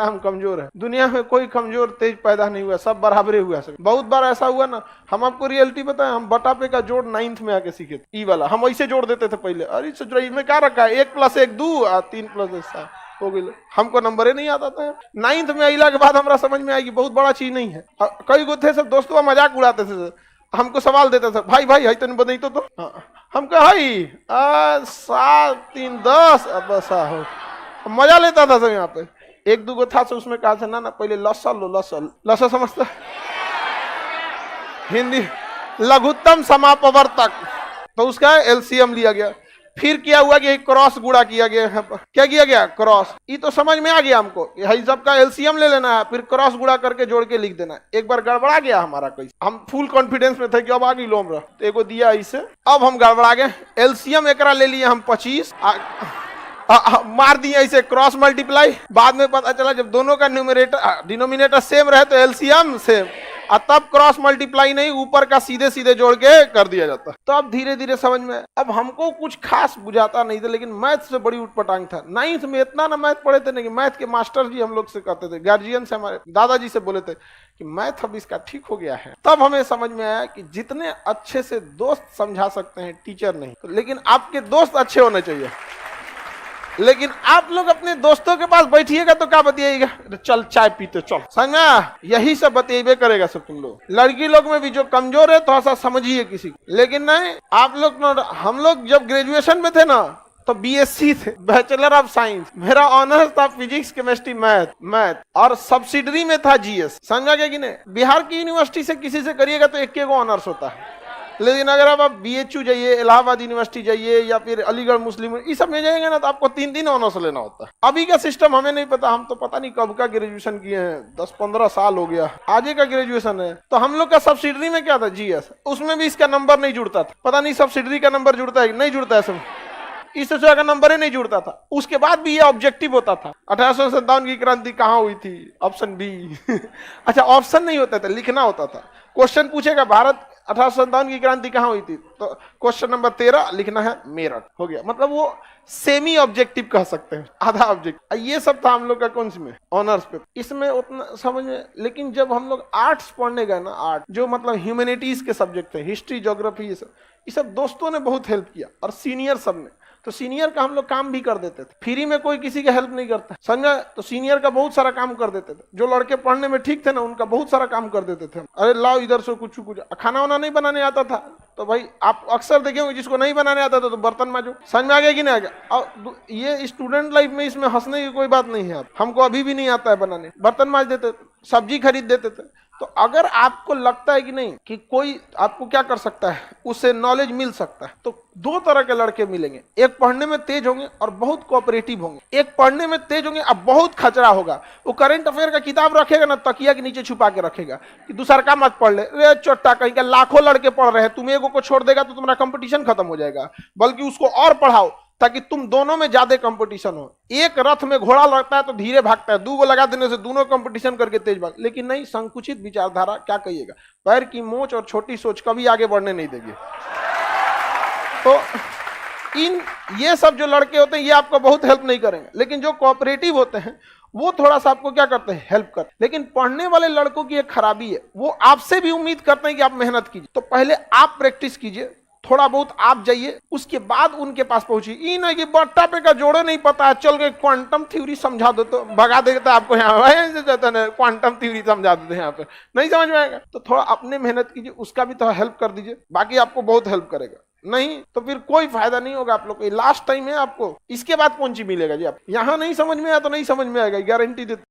कहता है हम कमजोर है। दुनिया में कोई कमजोर तेज पैदा नहीं हुआ, सब बराबरे हुआ। सब बहुत बार ऐसा हुआ ना, हम आपको रियलिटी बताएं, हम बटा पे का जोड़ 9th में आके सीखे थे। ई वाला हम ऐसे जोड़ देते थे पहले, अरे सोच रही में क्या रखा है, 1 + 1 2 और 3 + 1 7 हो गई। हमको नंबर ही नहीं आता था। 9th में अला के बाद हमारा समझ में आएगी बहुत बड़ा चीज नहीं है। कई गो थे सब दोस्तों मजाक उड़ाते थे, हमको सवाल देता था, भाई भाई है तन बदई तो हम कहा 7 3 10 अब ऐसा हो, मजा लेता था सब। यहाँ पे 1 2 था, उसमें कहा था ना पहले लसा लो, लसा समझता हिंदी लघुत्तम समापवर्तक, तो उसका एलसीएम लिया गया। फिर क्या हुआ कि क्रॉस गुणा किया गया। क्या किया गया? क्रॉस। ये तो समझ में आ गया हमको, यही सब का एलसीएम ले लेना है, फिर क्रॉस गुणा करके जोड़ के लिख देना है। एक बार गड़बड़ा गया हमारा, कैसे हम फुल कॉन्फिडेंस में थे कि अब आगे लोम रहा, तो एगो दिया इसे, अब हम गड़बड़ा गए। एलसीएम एकरा ले लिए हम 25, मार दिया इसे क्रॉस मल्टीप्लाई। बाद में पता चला जब दोनों का न्यूमरेटर डिनोमिनेटर सेम रहे तो एलसीएम सेम, और तब क्रॉस मल्टीप्लाई नहीं, ऊपर का सीधे सीधे जोड़ के कर दिया जाता। तो अब धीरे धीरे समझ में, अब हमको कुछ खास बुझाता नहीं था, लेकिन मैथ से बड़ी उठपटांग था। 9th में इतना ना मैथ पढ़े थे, नहीं मैथ के मास्टर जी हम लोग से कहते थे, गार्जियन से, हमारे दादाजी से बोले थे कि मैथ अब इसका ठीक हो गया है। तब हमें समझ में आया कि जितने अच्छे से दोस्त समझा सकते हैं टीचर नहीं, लेकिन आपके दोस्त अच्छे होने चाहिए। लेकिन आप लोग अपने दोस्तों के पास बैठिएगा तो क्या बतियाएगा, चल चाय पीते चल, समझा, यही सब बतिएबे करेगा सब तुम लोग। लड़की लोग में भी जो कमजोर है थोड़ा सा समझिए किसी, लेकिन नहीं आप लोग। हम लोग जब ग्रेजुएशन में थे ना तो बीएससी थे, बैचलर ऑफ साइंस, मेरा ऑनर्स था फिजिक्स केमिस्ट्री मैथ, और सब्सिडरी में था जीएस, समझा गया कि नहीं। बिहार की यूनिवर्सिटी से किसी से करिएगा तो एक ऑनर्स होता है, लेकिन अगर आप बीएचयू जाइए, इलाहाबाद यूनिवर्सिटी जाइए, या फिर अलीगढ़ मुस्लिम, इस सब में जाएंगे ना तो आपको 3 ऑनर्स लेना होता है। अभी का सिस्टम हमें नहीं पता, हम तो पता नहीं कब का ग्रेजुएशन किए हैं, 10-15 साल हो गया, आगे का ग्रेजुएशन है। तो हम लोग का सब्सिडरी में क्या था, जीएस, उसमें भी इसका नंबर नहीं जुड़ता था। पता नहीं सब्सिडरी का नंबर जुड़ता है नहीं जुड़ता है, सब इस तरह का नंबर ही नहीं जुड़ता था। उसके बाद भी ये ऑब्जेक्टिव होता था, 1857 की क्रांति कहाँ हुई थी, ऑप्शन बी अच्छा ऑप्शन नहीं होता था, लिखना होता था। क्वेश्चन पूछेगा भारत 1857 की क्रांति कहाँ हुई थी, तो क्वेश्चन नंबर 13 लिखना है मेरठ, हो गया। मतलब वो सेमी ऑब्जेक्टिव कह सकते हैं, आधा ऑब्जेक्टिव। ये सब था हम लोग का कौन सी में, ऑनर्स पे, इसमें उतना समझ में। लेकिन जब हम लोग आर्ट्स पढ़ने गए ना, आर्ट जो मतलब ह्यूमैनिटीज के सब्जेक्ट थे, हिस्ट्री ज्योग्राफी, ये सब दोस्तों ने बहुत हेल्प किया, और सीनियर सब ने। तो सीनियर का हम लोग काम भी कर देते थे, फ्री में कोई किसी का हेल्प नहीं करता, समझा। तो सीनियर का बहुत सारा काम कर देते थे। जो लड़के पढ़ने में ठीक थे ना, उनका बहुत सारा काम कर देते थे। अरे लाओ इधर से कुछ, खाना वाना नहीं बनाने आता था तो भाई आप अक्सर देखेंगे जिसको नहीं बनाने आता था तो बर्तन मांजो, समझ में आ गया कि नहीं आ गया। और ये स्टूडेंट लाइफ में इसमें हंसने की कोई बात नहीं है। हमको अभी भी नहीं आता है बनाने, बर्तन मांज देते थे, सब्जी खरीद देते थे। तो अगर आपको लगता है कि नहीं कि कोई आपको क्या कर सकता है, उससे नॉलेज मिल सकता है, तो 2 तरह के लड़के मिलेंगे। एक पढ़ने में तेज होंगे और बहुत कोऑपरेटिव होंगे, एक पढ़ने में तेज होंगे अब बहुत खचरा होगा। वो करंट अफेयर का किताब रखेगा ना, तकिया के नीचे छुपा के रखेगा कि दूसरा का मत पढ़ ले, रे चोट्टा कहीं का, लाखों लड़के पढ़ रहे हैं, तुम एगो को छोड़ देगा तो तुम्हारा कंपटीशन खत्म हो जाएगा। बल्कि उसको और पढ़ाओ ताकि तुम दोनों में ज्यादा कंपटीशन हो। एक रथ में घोड़ा लगता है तो धीरे भागता है, 2 गो लगा देने से दोनों कंपटीशन करके तेज भाग। लेकिन नहीं, संकुचित विचारधारा क्या कहिएगा, पैर की मोच और छोटी सोच कभी आगे बढ़ने नहीं देगी। तो ये सब जो लड़के होते हैं ये आपको बहुत हेल्प नहीं करेंगे, लेकिन जो कोऑपरेटिव होते हैं वो थोड़ा सा आपको क्या करते हैं, हेल्प करते हैं। लेकिन पढ़ने वाले लड़कों की एक खराबी है, वो आपसे भी उम्मीद करते हैं कि आप मेहनत कीजिए। तो पहले आप प्रैक्टिस कीजिए, थोड़ा बहुत आप जाइए, उसके बाद उनके पास पहुंचिए। ये नहीं कि बट्टा पे का जोड़े नहीं पता है, चल के क्वांटम थ्योरी समझा दो तो भगा देता आपको, यहाँ क्वांटम थ्योरी समझा देते हैं, यहाँ पे नहीं समझ में आएगा। तो थोड़ा अपने मेहनत कीजिए, उसका भी थोड़ा हेल्प कर दीजिए, बाकी आपको बहुत हेल्प करेगा। नहीं तो फिर कोई फायदा नहीं होगा आप लोग को। लास्ट टाइम है आपको, इसके बाद कौन सी मिलेगा जी। आप यहाँ नहीं समझ में आया तो नहीं समझ में आएगा, गारंटी देते।